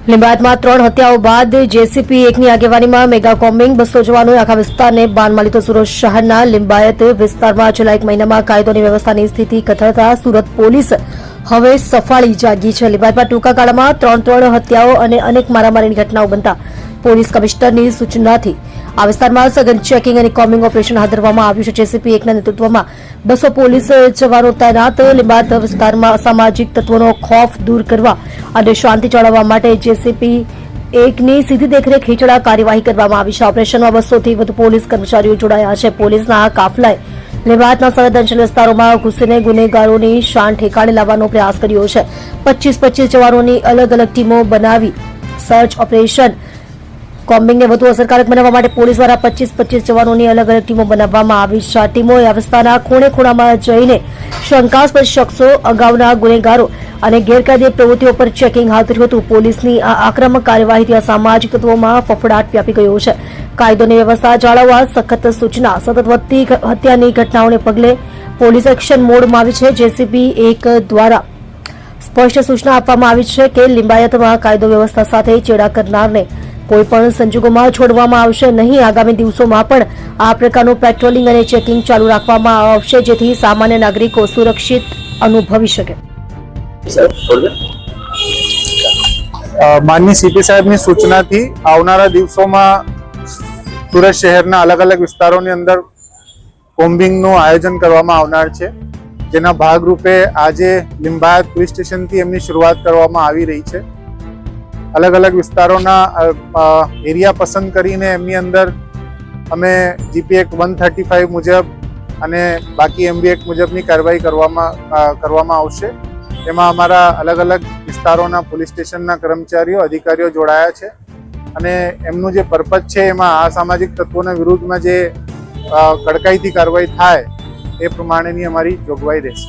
લીંબાયતમાં 3 હત્યાઓ બાદ જેસીપી 1ની આગેવાનીમાં mega combing 200 જવાનોએ આખા વિસ્તારને બાનમાં લીધો। સુરત શહેરના લીંબાયત વિસ્તારમાં છેલ્લા 1 મહિનામાં કાયદોની વ્યવસ્થાની સ્થિતિ કથળતા સુરત પોલીસ હવે સફાળી જાગી છે। લીંબાયતમાં ટૂંકા ગાળામાં 3 હત્યાઓ અને અનેક મારામારીની ઘટનાઓ બનતા પોલીસ કમિશનરની સૂચનાથી આ વિસ્તારમાં સઘન ચેકિંગ અને કોમ્બિંગ ઓપરેશન હાથ ધરવામાં આવ્યું છે। જેસીપી 1ના નેતૃત્વમાં 200 પોલીસ જવાનો તૈનાત। લીંબાયત વિસ્તારમાં અસામાજિક તત્વોનો ખોફ દૂર કરવા અને શાંતિ જાળવવા માટે જેસીપી 1ની સીધી દેખરેખ હેઠળ કાર્યવાહી કરવામાં આવી છે। ઓપરેશનમાં 200થી વધુ પોલીસ કર્મચારીઓ જોડાયા છે। પોલીસના આ કાફલાએ લીંબાયતના સંવેદનશીલ વિસ્તારોમાં ઘૂસીને ગુનેગારોની શાન ઠેકાણે લાવવાનો પ્રયાસ કર્યો છે। 25 જવાનોની અલગ અલગ ટીમો બનાવી સર્ચ ઓપરેશન કોમ્બિંગને વધુ અસરકારક બનાવવા માટે પોલીસ દ્વારા 25 જવાનોની અલગ અલગ ટીમો બનાવવામાં આવી છે। આ ટીમોએ આ વિસ્તારના ખૂણે ખૂણામાં જઈને શંકાસ્પદ શખ્સો, અગાઉના ગુનેગારો અને ગેરકાયદે પ્રવૃત્તિઓ પર ચેકિંગ હાથ ધર્યું હતું। પોલીસની આ આક્રમક કાર્યવાહીથી અસામાજિક તત્વોમાં ફફડાટ વ્યાપી ગયો છે। કાયદોની વ્યવસ્થા જાળવવા સખત સૂચના। સતત વધતી હત્યાની ઘટનાઓને પગલે પોલીસ એક્શન મોડમાં આવી છે। જેસીપી 1 દ્વારા સ્પષ્ટ સૂચના આપવામાં આવી છે કે લીંબાયતમાં કાયદો વ્યવસ્થા સાથે ચેડા કરનારને કોઈપણ સંજોગોમાં છોડવામાં આવશે નહીં। આગામી દિવસોમાં પણ આ પ્રકારનું પેટ્રોલિંગ અને ચેકિંગ ચાલુ રાખવામાં આવશે જેથી સામાન્ય નાગરિકો સુરક્ષિત અનુભવી શકે। માનनीय सीपी साहेबની સૂચનાથી આવનારા દિવસોમાં સુરત શહેરના અલગ અલગ વિસ્તારોની અંદર કોમ્બિંગનું આયોજન કરવામાં આવનાર છે, જેના ભાગરૂપે આજે લીંબાયત પોલીસ સ્ટેશનથી એમની શરૂઆત કરવામાં આવી રહી છે। અલગ અલગ વિસ્તારોના એરિયા પસંદ કરીને એમની અંદર અમે જીપી એક્ટ 135 મુજબ અને બાકી એમબી એક્ટ મુજબની કાર્યવાહી કરવામાં આવશે। એમાં અમારા અલગ અલગ વિસ્તારોના પોલીસ સ્ટેશનના કર્મચારીઓ, અધિકારીઓ જોડાયા છે અને એમનું જે પર્પઝ છે એમાં અસામાજિક તત્વોના વિરુદ્ધમાં જે કડકાઈથી કાર્યવાહી થાય એ પ્રમાણેની અમારી જોગવાઈ રહેશે।